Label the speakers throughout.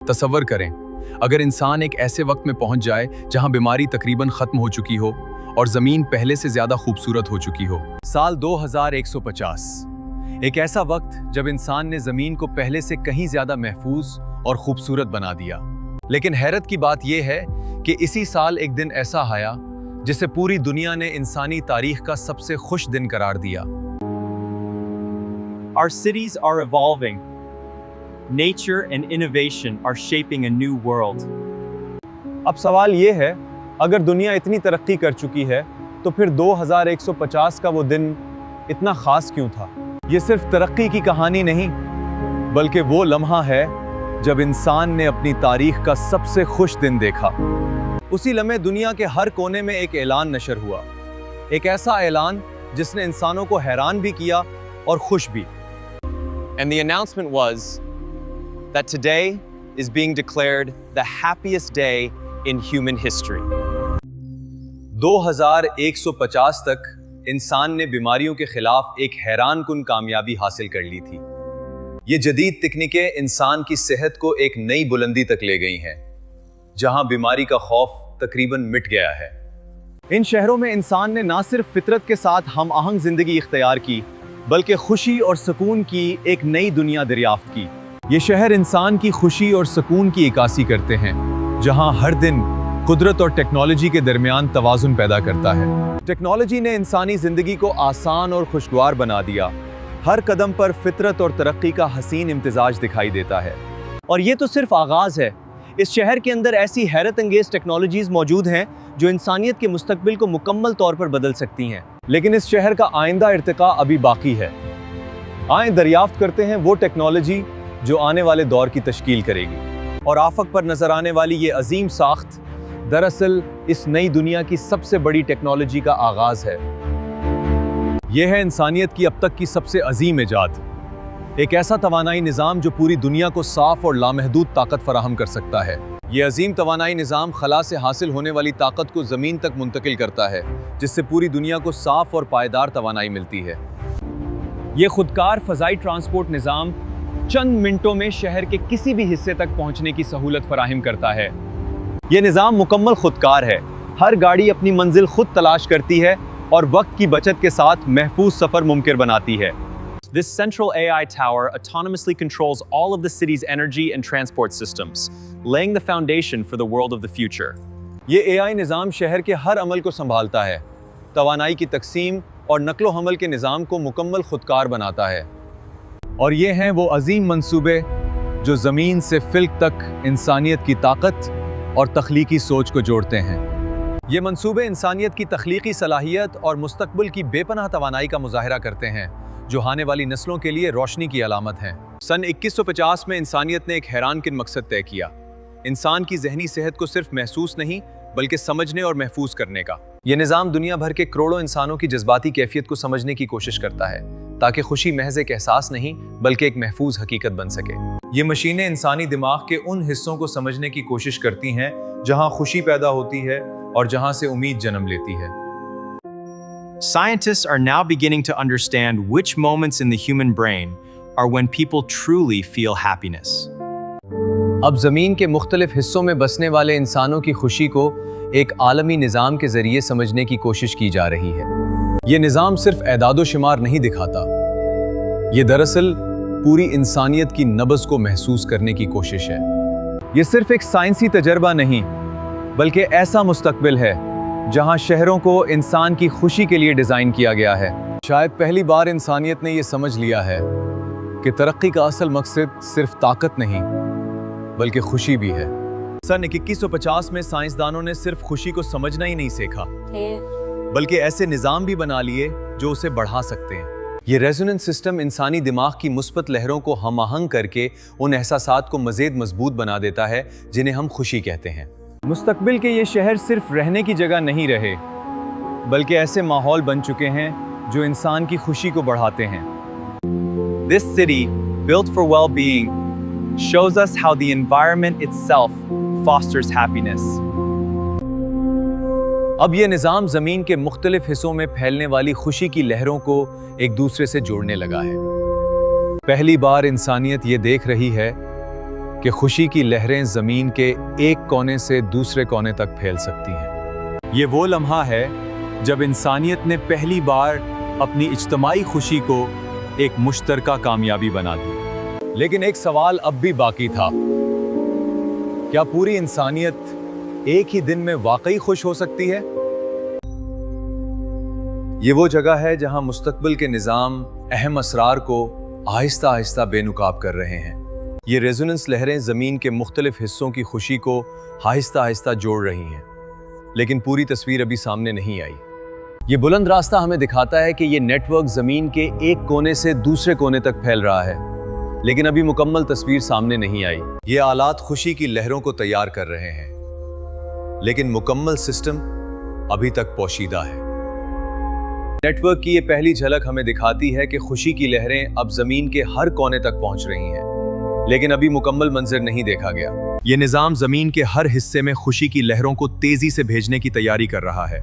Speaker 1: तसव्वुर करें, अगर इंसान एक ऐसे वक्त में पहुंच जाए जहां बीमारी तकरीबन खत्म हो चुकी हो और जमीन पहले से ज्यादा खूबसूरत हो चुकी हो। साल 2150, एक ऐसा वक्त जब इंसान ने जमीन को पहले से कहीं ज्यादा महफूज और खूबसूरत बना दिया। लेकिन हैरत की बात यह है कि इसी साल एक दिन ऐसा आया जिसे पूरी दुनिया ने इंसानी तारीख का सबसे खुश दिन करार दिया।
Speaker 2: Our cities are evolving. Nature and innovation are shaping a new world.
Speaker 3: अब सवाल ये है, अगर दुनिया इतनी तरक्की कर चुकी है तो फिर 2150 का वो दिन इतना खास क्यों था? ये सिर्फ तरक्की की कहानी नहीं, बल्कि वो लम्हा है जब इंसान ने अपनी तारीख का सबसे खुश दिन देखा। उसी लम्हे दुनिया के हर कोने में एक ऐलान नशर हुआ, एक ऐसा ऐलान जिसने इंसानों को हैरान भी किया और खुश भी।
Speaker 4: And the announcement was that today is being declared the happiest day in human history.
Speaker 3: 2150 तक इंसान ने बीमारियों के खिलाफ एक हैरानकुन कामयाबी हासिल कर ली थी। ये जदीद तकनीकें इंसान की सेहत को एक नई बुलंदी तक ले गई हैं, जहां बीमारी का खौफ तकरीबन मिट गया है। इन शहरों में इंसान ने ना सिर्फ फितरत के साथ हम आहंग जिंदगी इख्तियार की, बल्कि खुशी और सुकून की एक नई दुनिया दरियाफ्त की। ये शहर इंसान की खुशी और सुकून की इक्कासी करते हैं, जहां हर दिन कुदरत और टेक्नोलॉजी के दरमियान तवाज़ुन पैदा करता है। टेक्नोलॉजी ने इंसानी जिंदगी को आसान और खुशगवार बना दिया। हर कदम पर फितरत और तरक्की का हसीन इम्तिजाज दिखाई देता है।
Speaker 2: और ये तो सिर्फ आगाज है। इस शहर के अंदर ऐसी हैरत अंगेज टेक्नोलॉजीज मौजूद हैं जो इंसानियत के मुस्तकबिल को मुकम्मल तौर पर बदल सकती हैं।
Speaker 3: लेकिन इस शहर का आइंदा इर्तिका अभी बाकी है। आए दरियाफ्त करते हैं वो टेक्नोलॉजी जो आने वाले दौर की तश्कील करेगी। और आफक पर नजर आने वाली ये अजीम साख्त दरअसल इस नई दुनिया की सबसे बड़ी टेक्नोलॉजी का आगाज है। यह है इंसानियत की अब तक की सबसे अजीम इजाद, एक ऐसा तवानाई निज़ाम जो पूरी दुनिया को साफ और लामहदूद ताकत फराहम कर सकता है। ये अजीम तवानाई निज़ाम खला से हासिल होने वाली ताकत को ज़मीन तक मुंतकिल करता है, जिससे पूरी दुनिया को साफ और पायदार तवानाई मिलती है।
Speaker 2: ये खुदकार फ़ज़ाई ट्रांसपोर्ट निज़ाम चंद मिनटों में शहर के किसी भी हिस्से तक पहुंचने की सहूलत फराहम करता है।
Speaker 3: ये निज़ाम मुकम्मल खुदकार है। हर गाड़ी अपनी मंजिल खुद तलाश करती है और वक्त की बचत के साथ महफूज सफ़र मुमकिन बनाती है।
Speaker 2: This central AI tower autonomously controls all of the city's energy and transport systems, laying the foundation for the world of the future.
Speaker 3: ये AI निज़ाम शहर के हर अमल को संभालता है, तवानाई की तकसीम और नकलो हमल के निज़ाम को मुकम्मल खुदकार बनाता है। और ये हैं वो अजीम मंसूबे जो ज़मीन से फिल्क तक इंसानियत की ताकत और तख्लीकी सोच को जोड़ते हैं। ये मंसूबे इंसानियत की तख्लीकी सलाहियत और मुस्तकबिल की बेपनाह तवानाई का मुजाहिरा करते हैं, जो आने वाली नस्लों के लिए रोशनी की अलामत हैं। सन 2150 में इंसानियत ने एक हैरानकुन मकसद तय किया, इंसान की जहनी सेहत को सिर्फ महसूस नहीं बल्कि समझने और महफूज करने का। ये निज़ाम दुनिया भर के करोड़ों इंसानों की जज्बाती कैफियत को समझने की कोशिश करता है, ताकि खुशी महज एक एहसास नहीं बल्कि एक महफूज हकीकत बन सके। ये मशीनें इंसानी दिमाग के उन हिस्सों को समझने की कोशिश करती हैं जहां खुशी पैदा होती है और जहां से उम्मीद जन्म लेती है।
Speaker 2: Scientists are now beginning to understand which moments in the human brain are when people truly feel happiness.
Speaker 3: अब ज़मीन के मुख्तलिफ हिस्सों में बसने वाले इंसानों की खुशी को एक आलमी निज़ाम के ज़रिए समझने की कोशिश की जा रही है। ये निज़ाम सिर्फ एदादो शुमार नहीं दिखाता, ये दरअसल पूरी इंसानियत की नब्ज़ को महसूस करने की कोशिश है। ये सिर्फ एक साइंसी तजर्बा नहीं, बल्कि ऐसा मुस्तकबिल है जहां शहरों को इंसान की खुशी के लिए डिज़ाइन किया गया है। शायद पहली बार इंसानियत ने यह समझ लिया है कि तरक्की का असल मकसद सिर्फ ताकत नहीं बल्कि खुशी भी है। सन 2150 में साइंसदानों ने सिर्फ खुशी को समझना ही नहीं सीखा, बल्कि ऐसे निज़ाम भी बना लिए जो उसे बढ़ा सकते हैं। ये रेजोनेंस सिस्टम इंसानी दिमाग की मुस्बत लहरों को हम आहंग करके उन एहसासात को मज़ीद मजबूत बना देता है जिन्हें हम खुशी कहते हैं। मुस्तकबिल के ये शहर सिर्फ रहने की जगह नहीं रहे, बल्कि ऐसे माहौल बन चुके हैं जो इंसान की खुशी को बढ़ाते हैं।
Speaker 2: This city, built for well-being, shows us how the environment itself fosters happiness.
Speaker 3: अब ये निज़ाम ज़मीन के मुख्तलिफ हिस्सों में फैलने वाली खुशी की लहरों को एक दूसरे से जोड़ने लगा है। पहली बार इंसानियत ये देख रही है کہ खुशी की लहरें ज़मीन के एक कोने से दूसरे कोने तक फैल सकती हैं।
Speaker 1: ये वो लम्हा है जब इंसानियत ने पहली बार अपनी इज्तमाई खुशी को एक मुश्तरका कामयाबी बना दी।
Speaker 3: लेकिन एक सवाल अब भी बाकी था, क्या पूरी इंसानियत एक ही दिन में वाकई खुश हो सकती है? ये वो जगह है जहां मुस्तकबिल के निज़ाम अहम असरार को आहिस्ता आहिस्ता बेनुकाब कर रहे हैं। ये रेजोनेंस लहरें ज़मीन के मुख्तलिफ हिस्सों की खुशी को आहिस्ता आहिस्ता जोड़ रही हैं, लेकिन पूरी तस्वीर अभी सामने नहीं आई। ये बुलंद रास्ता हमें दिखाता है कि ये नेटवर्क ज़मीन के एक कोने से दूसरे कोने तक फैल रहा है, लेकिन अभी मुकम्मल तस्वीर सामने नहीं आई। ये आलात खुशी की लहरों को तैयार कर रहे हैं, लेकिन मुकम्मल सिस्टम अभी तक पोशीदा है। नेटवर्क की ये पहली झलक हमें दिखाती है कि खुशी की लहरें अब ज़मीन के हर कोने तक पहुंच रही हैं, लेकिन अभी मुकम्मल मंजर नहीं देखा गया।
Speaker 1: ये निज़ाम ज़मीन के हर हिस्से में खुशी की लहरों को तेजी से भेजने की तैयारी कर रहा है,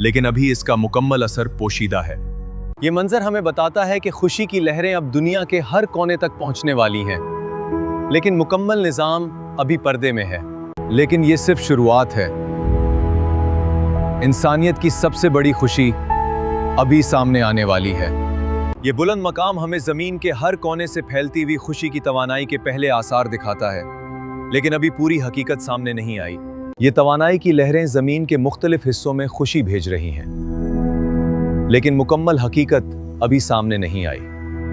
Speaker 1: लेकिन अभी इसका मुकम्मल असर पोशीदा है।
Speaker 3: ये मंजर हमें बताता है कि खुशी की लहरें अब दुनिया के हर कोने तक पहुंचने वाली हैं, लेकिन मुकम्मल निज़ाम अभी पर्दे में है। लेकिन ये सिर्फ शुरुआत है। इंसानियत की सबसे बड़ी खुशी अभी सामने आने वाली है। ये बुलंद मकाम हमें ज़मीन के हर कोने से फैलती हुई खुशी की तवानाई के पहले आसार दिखाता है, लेकिन अभी पूरी हकीकत सामने नहीं आई। ये तवानाई की लहरें ज़मीन के मुख्तलिफ हिस्सों में खुशी भेज रही हैं, लेकिन मुकम्मल हकीकत अभी सामने नहीं आई।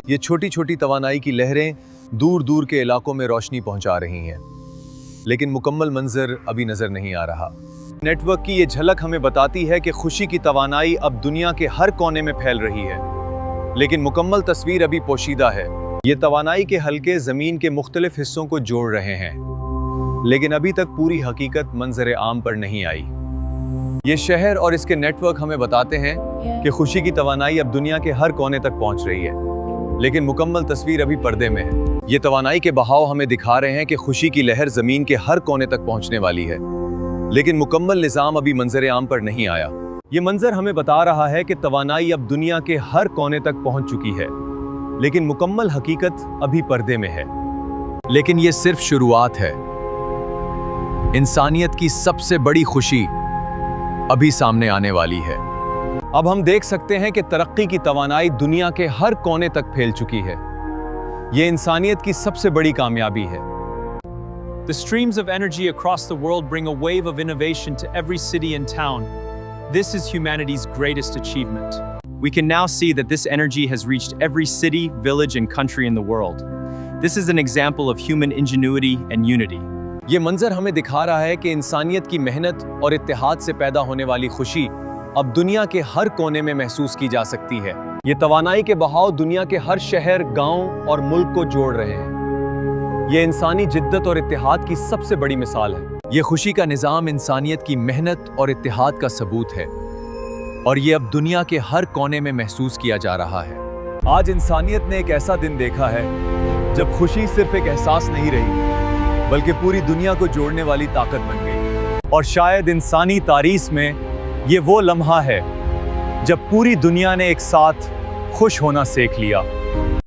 Speaker 3: ये छोटी छोटी तवानाई की लहरें दूर दूर के इलाकों में रोशनी पहुंचा रही हैं, लेकिन मुकम्मल मंजर अभी नज़र नहीं आ रहा। नेटवर्क की ये झलक हमें बताती है कि खुशी की तवानाई अब दुनिया के हर कोने में फैल रही है, लेकिन मुकम्मल तस्वीर अभी पोशीदा है। ये तवानाई के हल्के ज़मीन के मुख्तलिफ हिस्सों को जोड़ रहे हैं, लेकिन अभी तक पूरी हकीकत मंजर आम पर नहीं आई। ये शहर और इसके नेटवर्क हमें बताते हैं कि खुशी की तवानाई अब दुनिया के हर कोने तक पहुंच रही है, लेकिन मुकम्मल तस्वीर अभी पर्दे में है। ये तवानाई के बहाव हमें दिखा रहे हैं कि खुशी की लहर ज़मीन के हर कोने तक पहुंचने वाली है, लेकिन मुकम्मल निज़ाम अभी मंजर आम पर नहीं आया। ये मंजर हमें बता रहा है कि तवानाई अब दुनिया के हर कोने तक पहुंच चुकी है, लेकिन मुकम्मल हकीकत अभी पर्दे में है।
Speaker 1: लेकिन ये सिर्फ शुरुआत है। इंसानियत की सबसे बड़ी खुशी अभी सामने आने वाली है।
Speaker 3: अब हम देख सकते हैं कि तरक्की की तवानाई दुनिया के हर कोने तक फैल चुकी है। ये इंसानियत की सबसे बड़ी कामयाबी है।
Speaker 5: The streams of energy across the world bring a wave of innovation to every city and town. This is humanity's greatest achievement. We can now see that this energy has reached every city, village, and country in the world. This is an example of human ingenuity and unity.
Speaker 3: ये मंजर हमें दिखा रहा है कि इंसानियत की मेहनत और इत्तेहाद से पैदा होने वाली खुशी अब दुनिया के हर कोने में महसूस की जा सकती है। ये तवानाई के बहाव दुनिया के हर शहर, गांव और मुल्क को जोड़ रहे हैं। ये इंसानी जिद्दत और इत्तेहाद की सबसे बड़ी मिसाल है।
Speaker 1: ये खुशी का निज़ाम इंसानियत की मेहनत और इत्तेहाद का सबूत है, और ये अब दुनिया के हर कोने में महसूस किया जा रहा है।
Speaker 3: आज इंसानियत ने एक ऐसा दिन देखा है जब खुशी सिर्फ एक एहसास नहीं रही, बल्कि पूरी दुनिया को जोड़ने वाली ताकत बन गई। और शायद इंसानी तारीख में ये वो लम्हा है जब पूरी दुनिया ने एक साथ खुश होना सीख लिया।